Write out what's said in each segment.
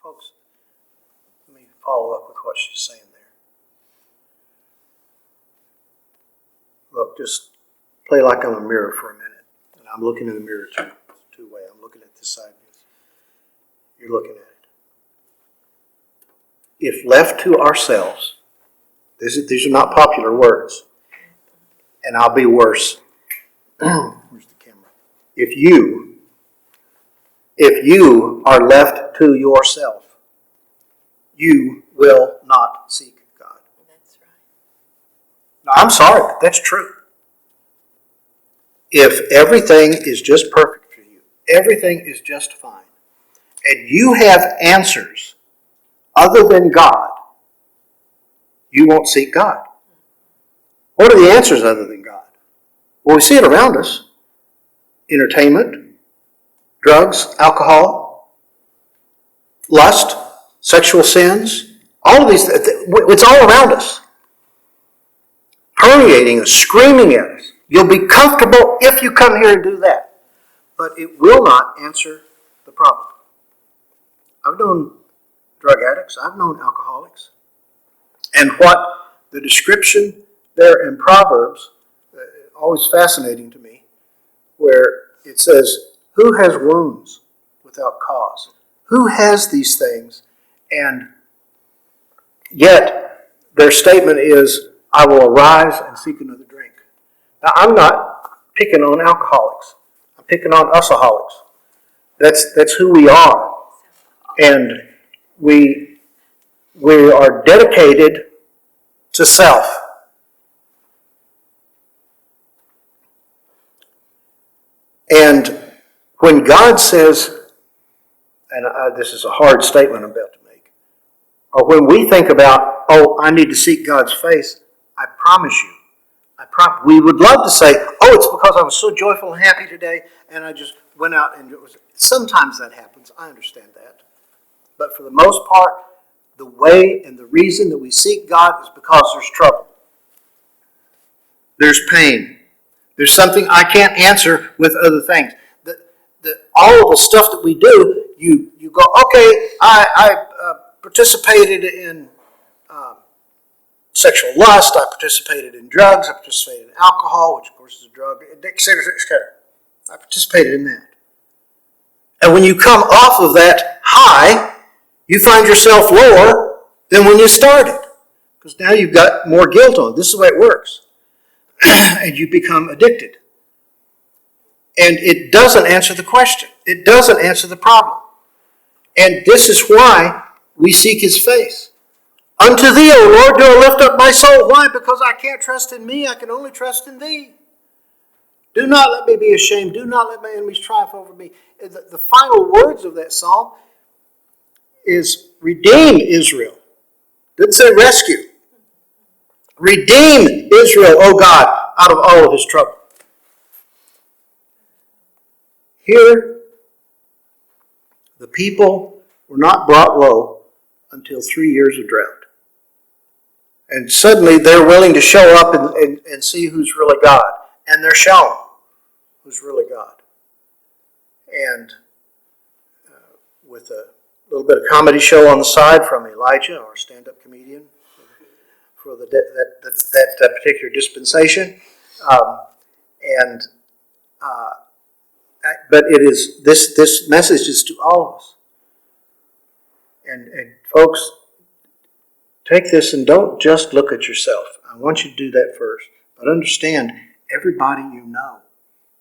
Folks, let me follow up with what she's saying there. Look, just play like I'm a mirror for a minute. And I'm looking in the mirror two way. I'm looking at this side. You're looking at it. If left to ourselves, these are not popular words, and I'll be worse. Where's the camera? If you are left to yourself, you will not seek God. That's right. Now, I'm sorry, but that's true. If everything is just perfect for you, everything is just fine, and you have answers other than God, you won't seek God. What are the answers other than God? Well, we see it around us. Entertainment, drugs, alcohol, lust, sexual sins, all of these, it's all around us. Permeating us, screaming at us. You'll be comfortable if you come here and do that. But it will not answer the problem. I've known drug addicts. I've known alcoholics. And what the description there in Proverbs, always fascinating to me, where it says, who has wounds without cause? Who has these things? And yet their statement is, I will arise and seek another drink. Now, I'm not picking on alcoholics. I'm picking on usaholics. That's who we are. And we are dedicated to self. And when God says, and this is a hard statement I'm about to make, or when we think about, oh, I need to seek God's face, I promise you, we would love to say, oh, it's because I was so joyful and happy today, and I just went out and it was. Sometimes that happens. I understand that. But for the most part, the way and the reason that we seek God is because there's trouble. There's pain. There's something I can't answer with other things. All of the stuff that we do, you go, okay, I participated in sexual lust, I participated in drugs, I participated in alcohol, which of course is a drug, etc., etc. I participated in that. And when you come off of that high, you find yourself lower than when you started. Because now you've got more guilt on it. This is the way it works. And you become addicted. And it doesn't answer the question. It doesn't answer the problem. And this is why we seek His face. Unto Thee, O Lord, do I lift up my soul. Why? Because I can't trust in me. I can only trust in Thee. Do not let me be ashamed. Do not let my enemies triumph over me. The final words of that psalm is redeem Israel. Didn't say rescue. Redeem Israel, O God, out of all of his trouble. Here, the people were not brought low until 3 years of drought. And suddenly they're willing to show up and see who's really God. And they're shown who's really God. And with a little bit of comedy show on the side from Elijah, our stand-up comedian, for that particular dispensation. But it is this message is to all of us. And folks, take this and don't just look at yourself. I want you to do that first. But understand, everybody you know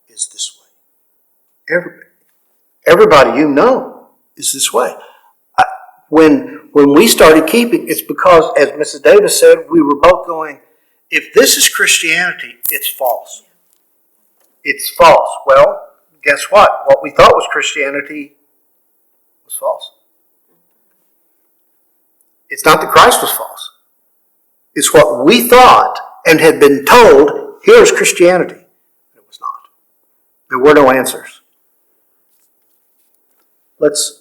is this way. Everybody you know is this way. When we started keeping, it's because, as Mrs. Davis said, we were both going, if this is Christianity, it's false. It's false. Well, guess what? What we thought was Christianity was false. It's not that Christ was false. It's what we thought and had been told, here's Christianity. It was not. There were no answers. Let's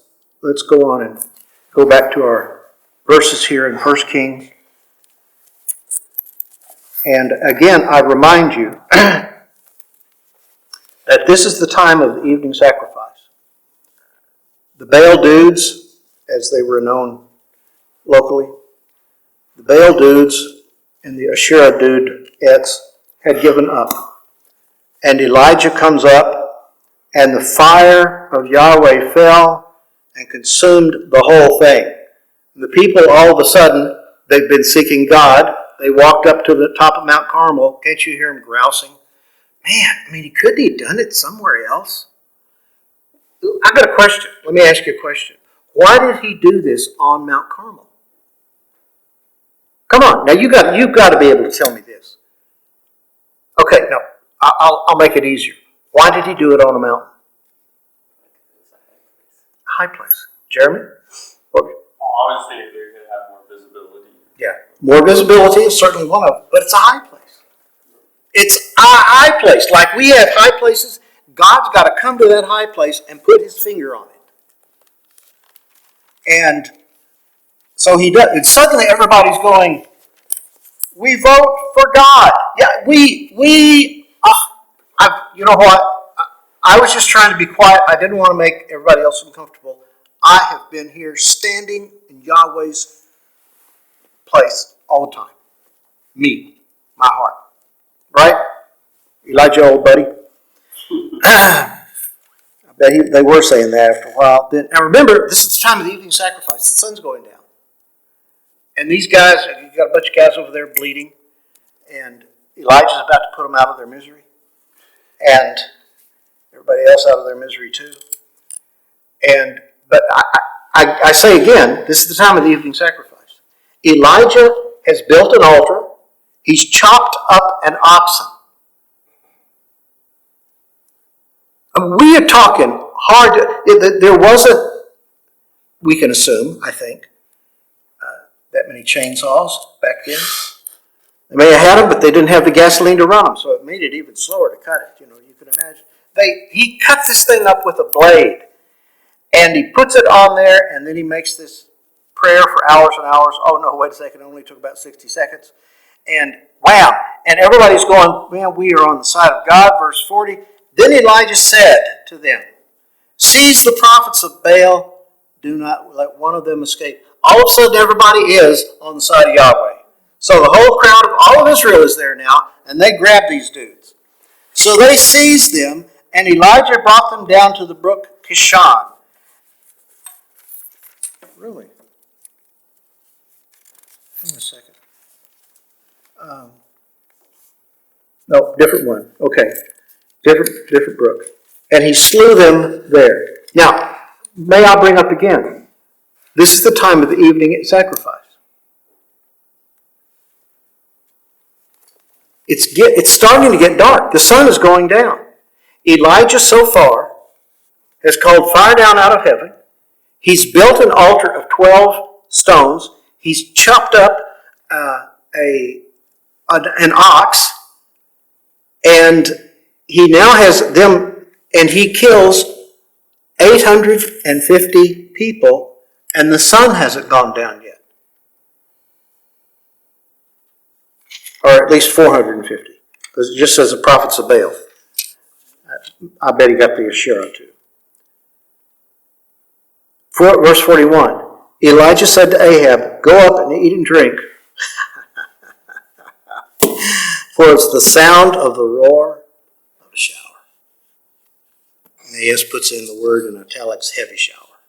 go on and go back to our verses here in 1 Kings. And again, I remind you that this is the time of the evening sacrifice. The Baal dudes as they were known locally. The Baal dudes and the Asherah dudeettes had given up. And Elijah comes up, and the fire of Yahweh fell and consumed the whole thing. And the people, all of a sudden, they've been seeking God. They walked up to the top of Mount Carmel. Can't you hear them grousing? Man, I mean, he couldn't have done it somewhere else. I've got a question. Let me ask you a question. Why did he do this on Mount Carmel? Come on, now you've got to be able to tell me this. Okay, no, I'll make it easier. Why did he do it on a mountain? High place. Jeremy? Obviously, they're going to have more visibility. Yeah, more visibility is certainly one of them, but it's a high place. It's a high place. Like we have high places, God's got to come to that high place and put his finger on it. And so he does. And suddenly everybody's going, we vote for God. Yeah, you know what? I was just trying to be quiet. I didn't want to make everybody else uncomfortable. I have been here standing in Yahweh's place all the time. Me, my heart. Right? Elijah, old buddy. I bet they were saying that after a while. Now remember, this is the time of the evening sacrifice. The sun's going down. And these guys, you've got a bunch of guys over there bleeding. And Elijah's about to put them out of their misery. And everybody else out of their misery too. But I say again, this is the time of the evening sacrifice. Elijah has built an altar. He's chopped up an oxen. We are talking hard. There wasn't, we can assume, I think, that many chainsaws back then. They may have had them, but they didn't have the gasoline to run them, so it made it even slower to cut it. You can imagine. He cuts this thing up with a blade, and he puts it on there, and then he makes this prayer for hours and hours. Oh, no, wait a second, it only took about 60 seconds. And wow, and everybody's going, man, we are on the side of God. Verse 40, then Elijah said to them, seize the prophets of Baal, do not let one of them escape. All of a sudden, everybody is on the side of Yahweh. So the whole crowd of all of Israel is there now, and they grab these dudes. So they seized them, and Elijah brought them down to the brook Kishon. Really? Hang on a second. No, different one. Okay. Different brook. And he slew them there. Now, may I bring up again, this is the time of the evening sacrifice. It's starting to get dark. The sun is going down. Elijah so far has called fire down out of heaven. He's built an altar of 12 stones. He's chopped up an ox, and he now has them, and he kills 850 people, and the sun hasn't gone down yet. Or at least 450. Because it just says the prophets of Baal. I bet he got the Asherah too. Verse 41. Elijah said to Ahab, go up and eat and drink. For it's the sound of the roar of a shower. And AS puts in the word in italics, heavy shower.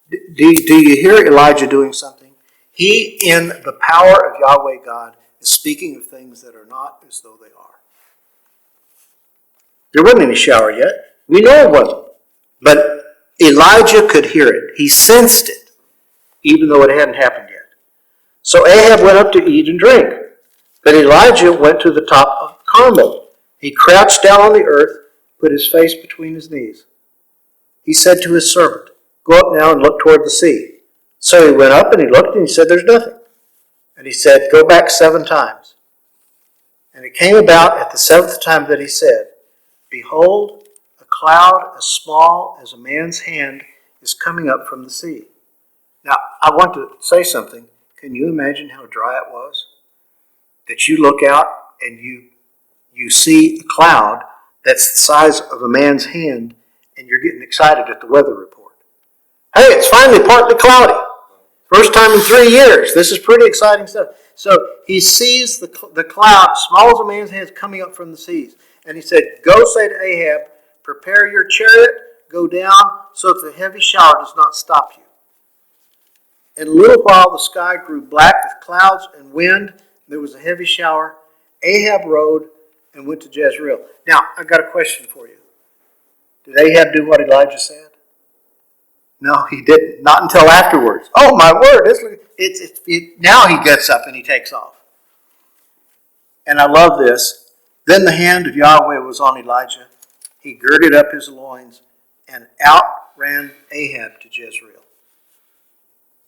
Do you hear Elijah doing something? He, in the power of Yahweh God, is speaking of things that are not as though they are. There wasn't any shower yet. We know it wasn't. But Elijah could hear it. He sensed it, even though it hadn't happened yet. So Ahab went up to eat and drink. But Elijah went to the top of Carmel. He crouched down on the earth, put his face between his knees. He said to his servant, go up now and look toward the sea. So he went up and he looked and he said, there's nothing. And he said, go back 7 times. And it came about at the 7th time that he said, behold, a cloud as small as a man's hand is coming up from the sea. Now, I want to say something. Can you imagine how dry it was? That you look out and you see a cloud that's the size of a man's hand, and you're getting excited at the weather report. Hey, it's finally partly cloudy. First time in 3 years. This is pretty exciting stuff. So he sees the cloud, small as a man's hand, coming up from the seas. And he said, go say to Ahab, prepare your chariot, go down so that the heavy shower does not stop you. In a little while the sky grew black with clouds and wind. There was a heavy shower. Ahab rode and went to Jezreel. Now, I've got a question for you. Did Ahab do what Elijah said? No, he didn't. Not until afterwards. Oh, my word. Now he gets up and he takes off. And I love this. Then the hand of Yahweh was on Elijah. He girded up his loins and outran Ahab to Jezreel.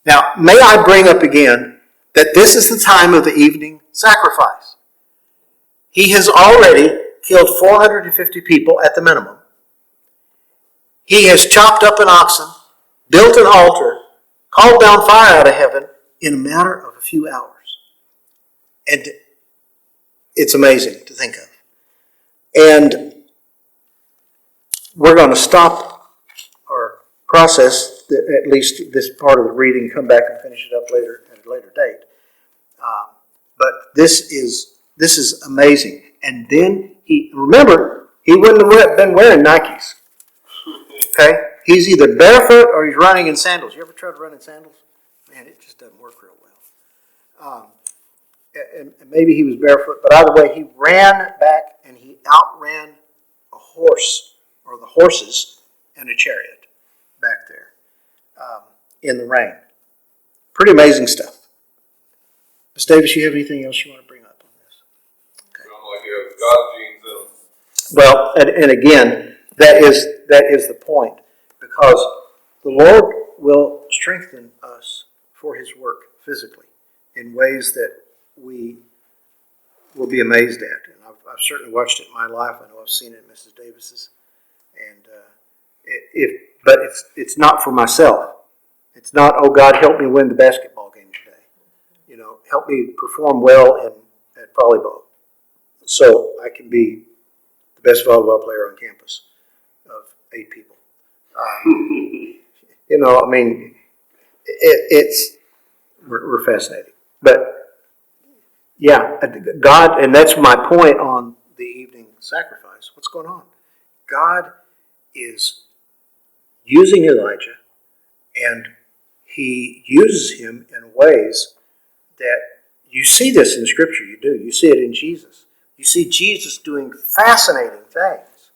Now, may I bring up again that this is the time of the evening sacrifice. He has already killed 450 people at the minimum. He has chopped up an oxen, built an altar, called down fire out of heaven in a matter of a few hours. And it's amazing to think of. And we're going to stop our process, at least this part of the reading, come back and finish it up later at a later date. But this is amazing. And then remember, he wouldn't have been wearing Nikes. Okay? He's either barefoot or he's running in sandals. You ever tried to run in sandals? Man, it just doesn't work real well. And maybe he was barefoot, but either way, he ran back and he outran a horse, or the horses, and a chariot back there in the rain. Pretty amazing stuff. Ms. Davis, you have anything else you want to bring up on this? Okay. Like you have God genes in them. Well, and again, that is the point, because the Lord will strengthen us for His work physically in ways that we will be amazed at. And I've certainly watched it in my life. I know I've seen it in Mrs. Davis's. And but it's not for myself. It's not, oh God, help me win the basketball game today. Help me perform well at volleyball, so I can be the best volleyball player on campus of 8 people. We're fascinating. But yeah, God, and that's my point on the evening sacrifice. What's going on? God is using Elijah, and He uses him in ways that you see this in Scripture. You do. You see it in Jesus. You see Jesus doing fascinating things,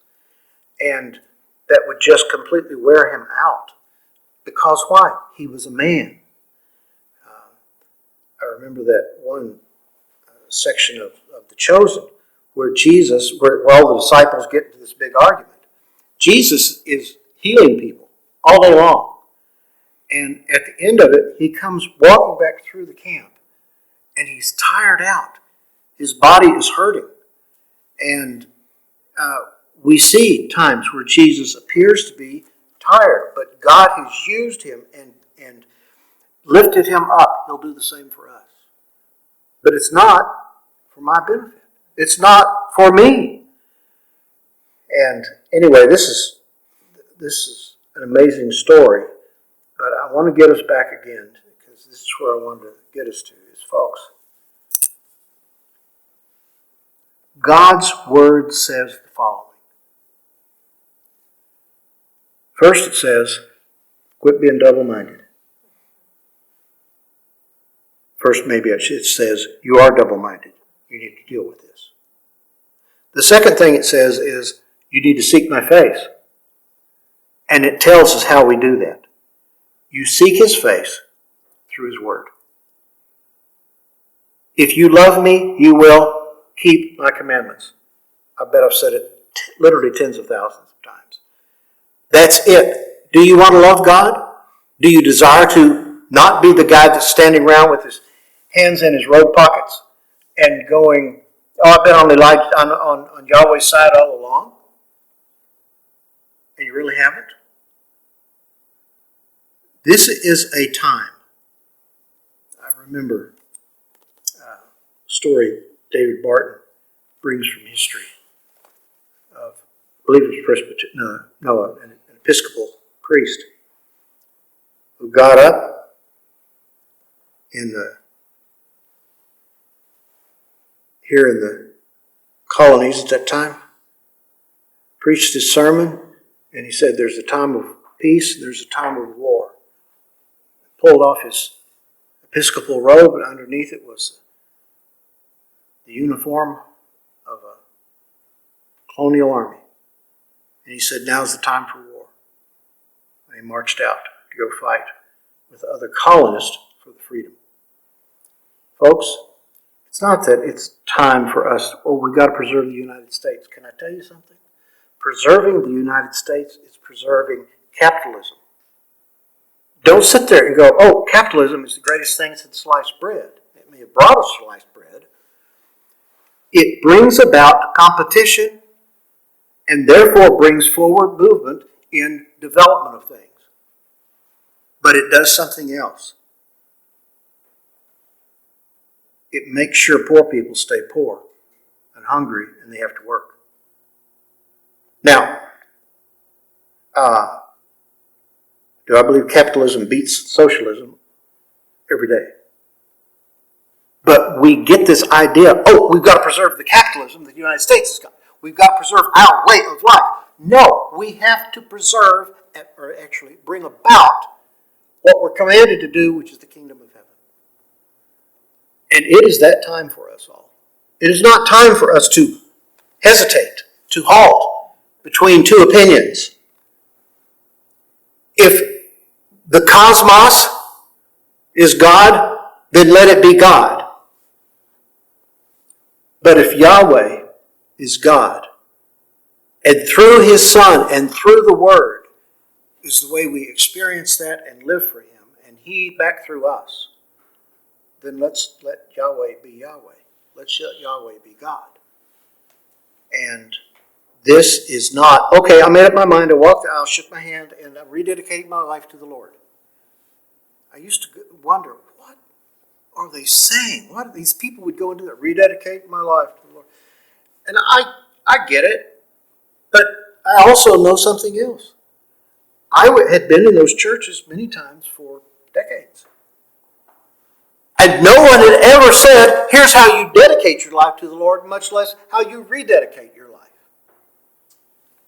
and that would just completely wear him out. Because why? He was a man. I remember that one section of The Chosen where all the disciples get into this big argument. Jesus is healing people all day long. And at the end of it, he comes walking back through the camp. And he's tired out. His body is hurting. And we see times where Jesus appears to be tired, but God has used him and lifted him up. He'll do the same for us. But it's not for my benefit. It's not for me. And anyway, this is an amazing story. But I want to get us back again, because this is where I wanted to get us to, is folks. God's Word says the following. First it says, quit being double-minded. First maybe it says, you are double-minded. You need to deal with this. The second thing it says is, you need to seek my face. And it tells us how we do that. You seek His face through His Word. If you love me, you will keep my commandments. I bet I've said it literally tens of thousands of times. That's it. Do you want to love God? Do you desire to not be the guy that's standing around with his hands in his robe pockets and going, oh, I've been on Yahweh's side all along? And you really haven't? This is a time. I remember a story David Barton brings from history of, I believe it was an Episcopal priest who got up here in the colonies at that time, preached his sermon, and he said there's a time of peace, there's a time of war. Pulled off his Episcopal robe, and underneath it was the uniform of a colonial army. And he said, now's the time for war. And he marched out to go fight with other colonists for the freedom. Folks, it's not that it's time for us, we've got to preserve the United States. Can I tell you something? Preserving the United States is preserving capitalism. Don't sit there and go, oh, capitalism is the greatest thing since sliced bread. It may have brought us sliced bread. It brings about competition and therefore brings forward movement in development of things. But it does something else. It makes sure poor people stay poor and hungry and they have to work. Now, do I believe capitalism beats socialism? Every day. But we get this idea, we've got to preserve the capitalism that the United States has got. We've got to preserve our way of life. No, we have to preserve, or actually bring about, what we're commanded to do, which is the kingdom of heaven. And it is that time for us all. It is not time for us to hesitate, to halt between two opinions. If the cosmos is God, then let it be God. But if Yahweh is God, and through His Son and through the Word is the way we experience that and live for Him, and He back through us, then let's let Yahweh be Yahweh. Let's let Yahweh be God. And this is not, okay, I made up my mind, I walked the aisle, shook my hand, and I'm rededicating my life to the Lord. I used to wonder, what are they saying? What these people would go into that, rededicate my life to the Lord. And I get it, but I also know something else. I had been in those churches many times for decades. And no one had ever said, here's how you dedicate your life to the Lord, much less how you rededicate your life.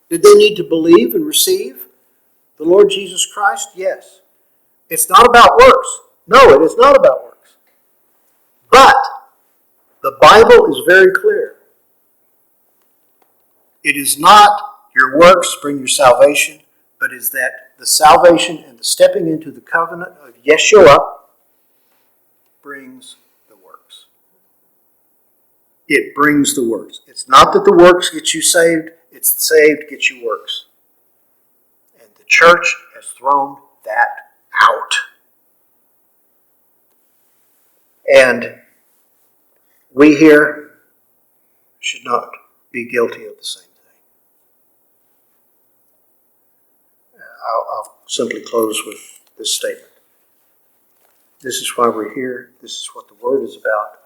Did they need to believe and receive the Lord Jesus Christ? Yes. It's not about works. No, it is not about works. But the Bible is very clear. It is not your works bring your salvation, but is that the salvation and the stepping into the covenant of Yeshua brings the works. It brings the works. It's not that the works get you saved, it's the saved get you works. And the church has thrown that out. And we here should not be guilty of the same thing. I'll simply close with this statement. This is why we're here. This is what the Word is about.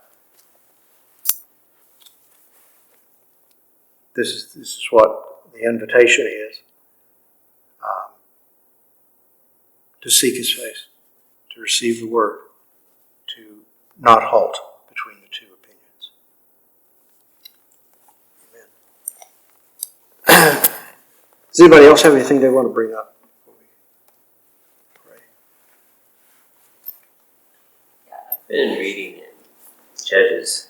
This is what the invitation is. To seek His face, to receive the Word, to not halt between the two opinions. Amen. Does anybody else have anything they want to bring up before we pray? I've been reading in Judges,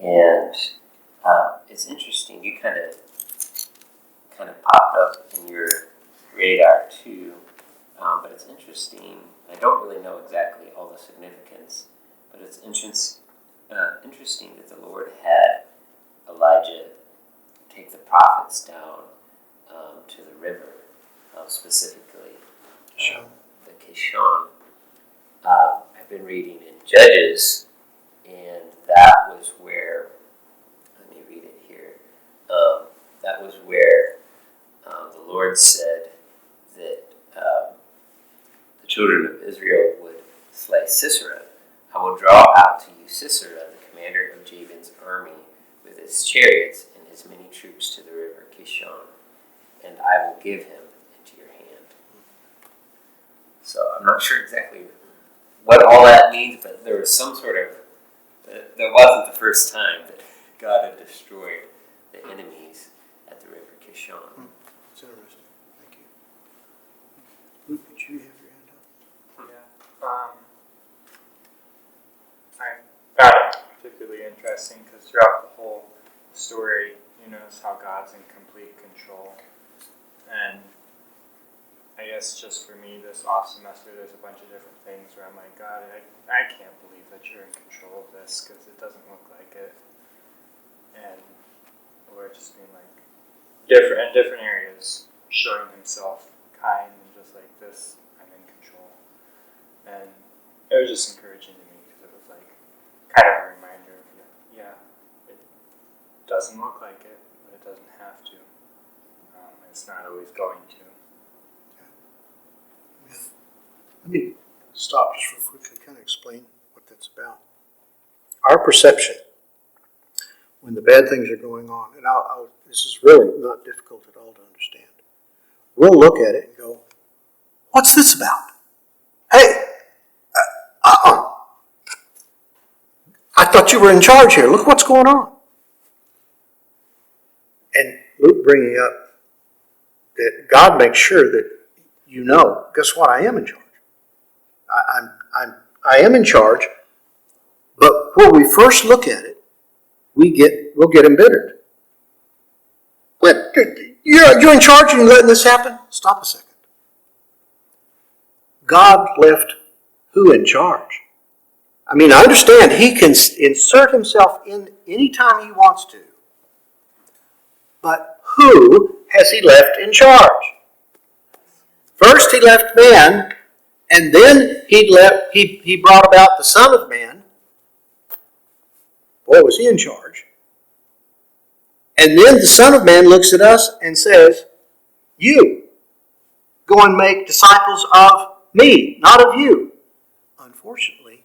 and it's interesting. You kind of popped up in your radar too, but it's interesting. I don't really know exactly all the significance, but it's interesting that the Lord had Elijah take the prophets down to the river, specifically the Kishon. I've been reading in Judges, and that was where, let me read it here, that was where the Lord said that the children of Israel would slay Sisera. I will draw out to you Sisera, the commander of Jabin's army, with his chariots and his many troops to the river Kishon, and I will give him into your hand. So I'm not sure exactly what all that means, but there was some sort of, that wasn't the first time that God had destroyed the enemies at the river Kishon. It's interesting. Thank you. Luke, did you have your hand up? Yeah. I found it particularly interesting because throughout the whole story, you notice how God's in complete control. And I guess just for me this off semester, there's a bunch of different things where I'm like, God, I can't believe that you're in control of this because it doesn't look like it. And Lord just being like, different areas, showing himself kind and just like this, I'm in control. And it was just encouraging to me because it was like kind of a reminder of, yeah, it doesn't look like it, but it doesn't have to. It's not always going to. Let me stop just real quickly, kind of explain what that's about. Our perception when the bad things are going on, and this is really not difficult at all to understand. We'll look at it and go, what's this about? Hey, I thought you were in charge here. Look what's going on. And Luke bringing up that God makes sure that you know, guess what? I am in charge. I am in charge, but when we first look at it, we'll get embittered. What? You're in charge and you're letting this happen? Stop a second. God left who in charge? I mean, I understand he can insert himself in any time he wants to, but who has he left in charge? First he left man, and then he brought about the Son of Man. Boy, was he in charge. And then the Son of Man looks at us and says, you, go and make disciples of me, not of you. Unfortunately,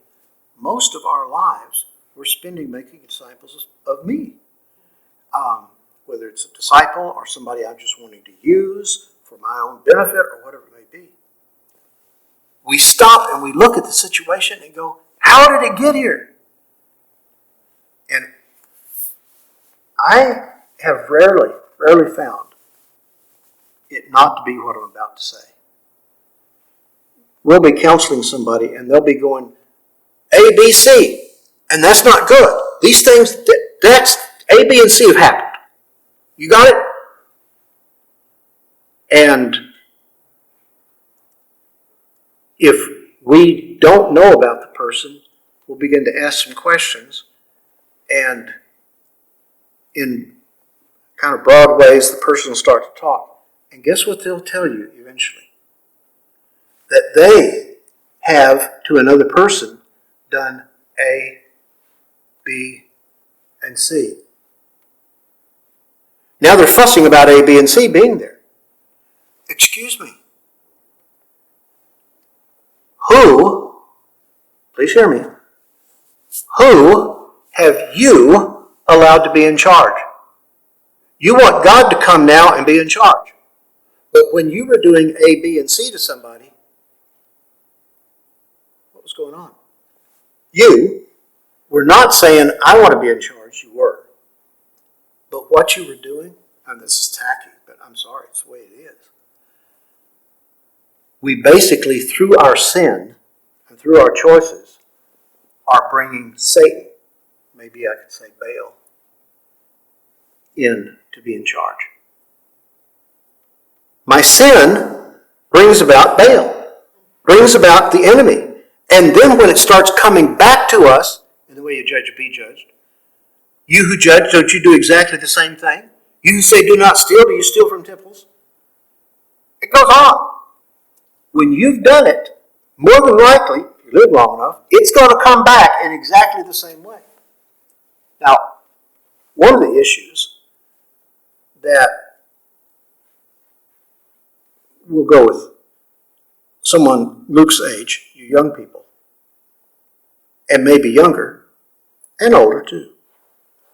most of our lives we're spending making disciples of me. Whether it's a disciple or somebody I'm just wanting to use for my own benefit or whatever it may be. We stop and we look at the situation and go, how did it get here? And I have rarely found it not to be what I'm about to say. We'll be counseling somebody and they'll be going, A, B, C, and that's not good. These things, that's A, B, and C have happened. You got it? And if we don't know about the person, we'll begin to ask some questions, and in kind of broad ways, the person will start to talk. And guess what they'll tell you eventually? That they have, to another person, done A, B, and C. Now they're fussing about A, B, and C being there. Excuse me. Who, please hear me, who have you allowed to be in charge? You want God to come now and be in charge. But when you were doing A, B, and C to somebody, what was going on? You were not saying, I want to be in charge. You were. But what you were doing, and this is tacky, but I'm sorry, it's the way it is. We basically, through our sin and through our choices, are bringing Satan, maybe I could say Baal, in to be in charge. My sin brings about Baal, brings about the enemy. And then when it starts coming back to us, in the way you judge, be judged. You who judge, don't you do exactly the same thing? You who say do not steal, do you steal from temples? It goes on. When you've done it, more than likely, if you live long enough, it's going to come back in exactly the same way. Now, one of the issues that we'll go with someone Luke's age, you young people, and maybe younger, and older too,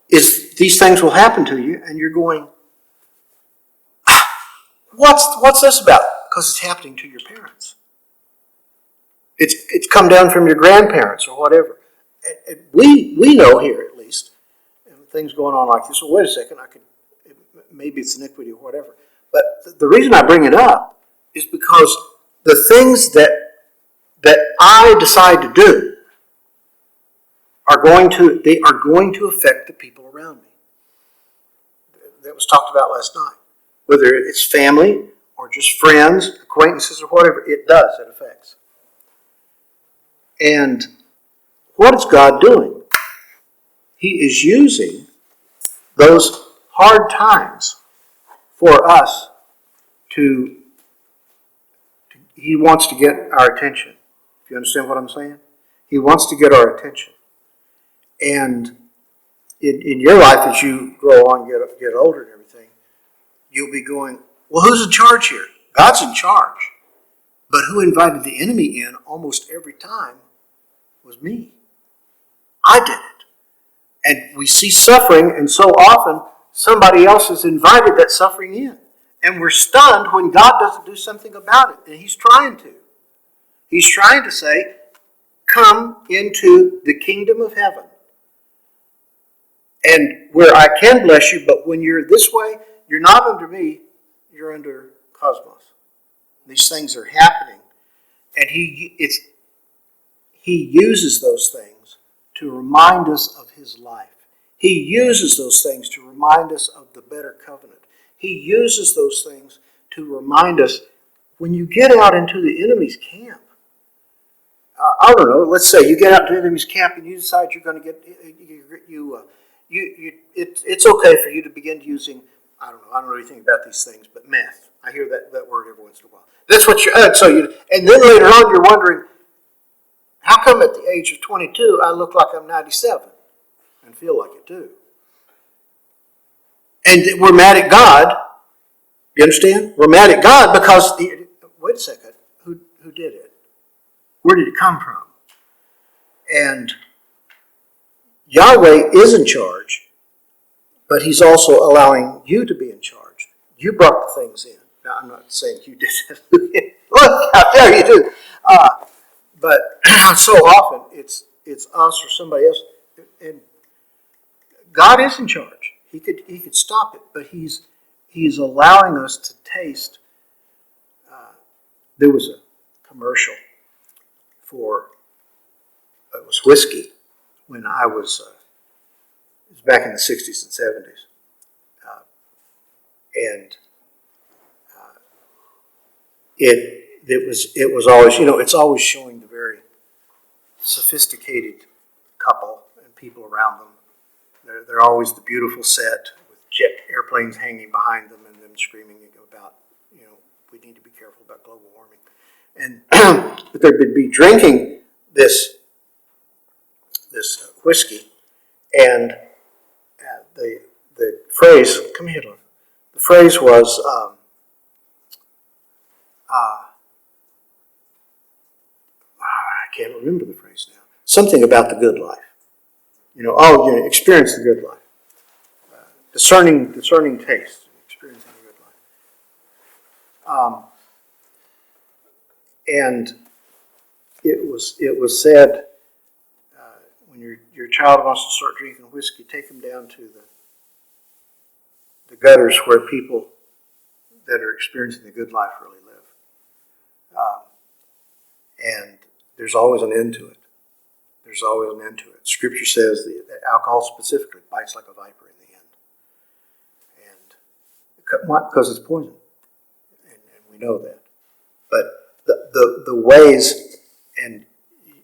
is these things will happen to you, and you're going, what's this about? Because it's happening to your parents. It's come down from your grandparents or whatever. And we know here at least, and things going on like this. Well, wait a second, maybe it's iniquity or whatever. But the reason I bring it up is because the things that I decide to do are going to affect the people around me. That was talked about last night. Whether it's family or just friends, acquaintances, or whatever, it does. It affects. And what is God doing? He is using those hard times for us He wants to get our attention. If you understand what I'm saying? He wants to get our attention. And in your life, as you grow on, get older and everything, you'll be going, well, who's in charge here? God's in charge. But who invited the enemy in almost every time was me. I did it. And we see suffering, and so often somebody else has invited that suffering in. And we're stunned when God doesn't do something about it. And He's trying to. He's trying to say, come into the kingdom of heaven. And where I can bless you, but when you're this way, you're not under me, you're under cosmos. These things are happening. And He uses those things to remind us of His life. He uses those things to remind us of the better covenant. He uses those things to remind us when you get out into the enemy's camp. I don't know. Let's say you get out to the enemy's camp and you decide you're going to get it's okay for you to begin using. I don't know anything about these things, but meth. I hear that word every once in a while. That's what you're. And then later on you're wondering, how come at the age of 22 I look like I'm 97 and feel like it too? And we're mad at God. You understand? We're mad at God because wait a second, who did it? Where did it come from? And Yahweh is in charge, but He's also allowing you to be in charge. You brought the things in. Now, I'm not saying you did that. Look, how dare you do? But so often it's us or somebody else, and God is in charge. He could stop it, but He's allowing us to taste. There was a commercial for it was whiskey when I was it was back in the 60s and 70s, and it was always, it's always showing the very sophisticated couple and people around them. They're always the beautiful set with jet airplanes hanging behind them and them screaming about, we need to be careful about global warming. And but they would be drinking this whiskey, and the phrase, come here, Lord. The phrase was, I can't remember the phrase now. Something about the good life. Experience the good life. Discerning taste, experiencing the good life. And it was said, when your child wants to start drinking whiskey, take them down to the gutters where people that are experiencing the good life really live. And there's always an end to it. There's always an end to it. Scripture says that alcohol specifically bites like a viper in the end. And because it's poison. And we know that. But the ways, and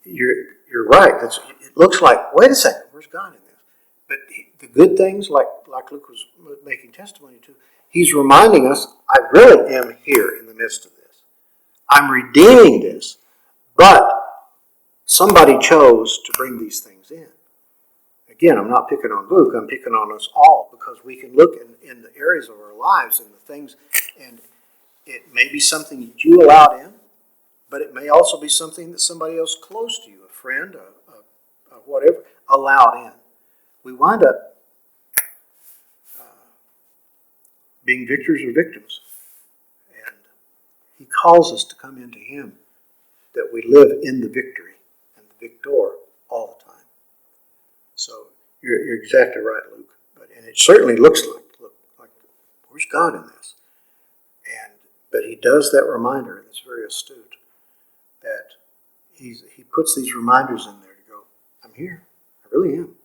you're right, it looks like, wait a second, where's God in this? But the good things, like Luke was making testimony to, He's reminding us, I really am here in the midst of this. I'm redeeming this, but somebody chose to bring these things in. Again, I'm not picking on Luke, I'm picking on us all, because we can look in the areas of our lives and the things, and it may be something that you allowed in, but it may also be something that somebody else close to you, a friend, a whatever, allowed in. We wind up being victors or victims. And He calls us to come into Him, that we live in the victory and the victor all the time. So you're exactly right, Luke. And it certainly looks like where's God in this? But he does that reminder, and it's very astute, that he puts these reminders in there to go, I'm here. I really am.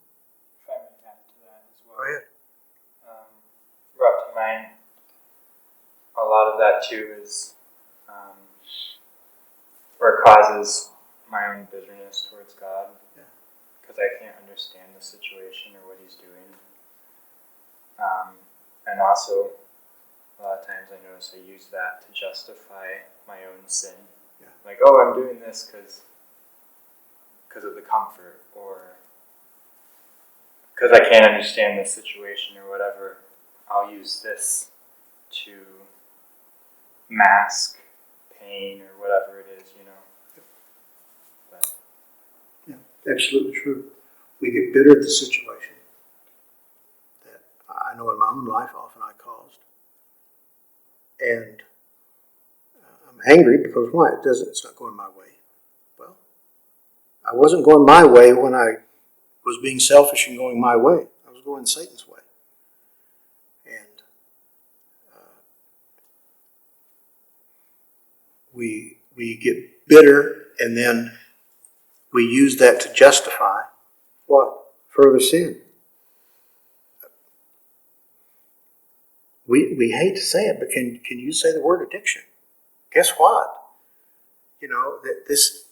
If I may add to that as well. Go ahead. Brought to mind a lot of that too is where it causes my own bitterness towards God, because I can't understand the situation or what he's doing. And also, a lot of times I notice I use that to justify my own sin. Yeah. Like, oh, I'm doing this because of the comfort, or because I can't understand the situation or whatever. I'll use this to mask pain or whatever it is, But Yeah, absolutely true. We get bitter at the situation that I know in my own life often I caused. And I'm angry because why? It's not going my way. Well, I wasn't going my way when I was being selfish and going my way. I was going Satan's way. And we get bitter, and then we use that to justify what? Further sin. We hate to say it, but can you say the word addiction? Guess what? That this,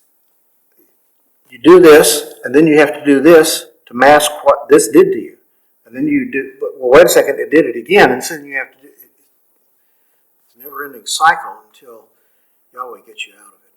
you do this, and then you have to do this to mask what this did to you. And then you do, well, wait a second, it did it again, and then you have to do it. It's a never-ending cycle until Yahweh gets you out of it.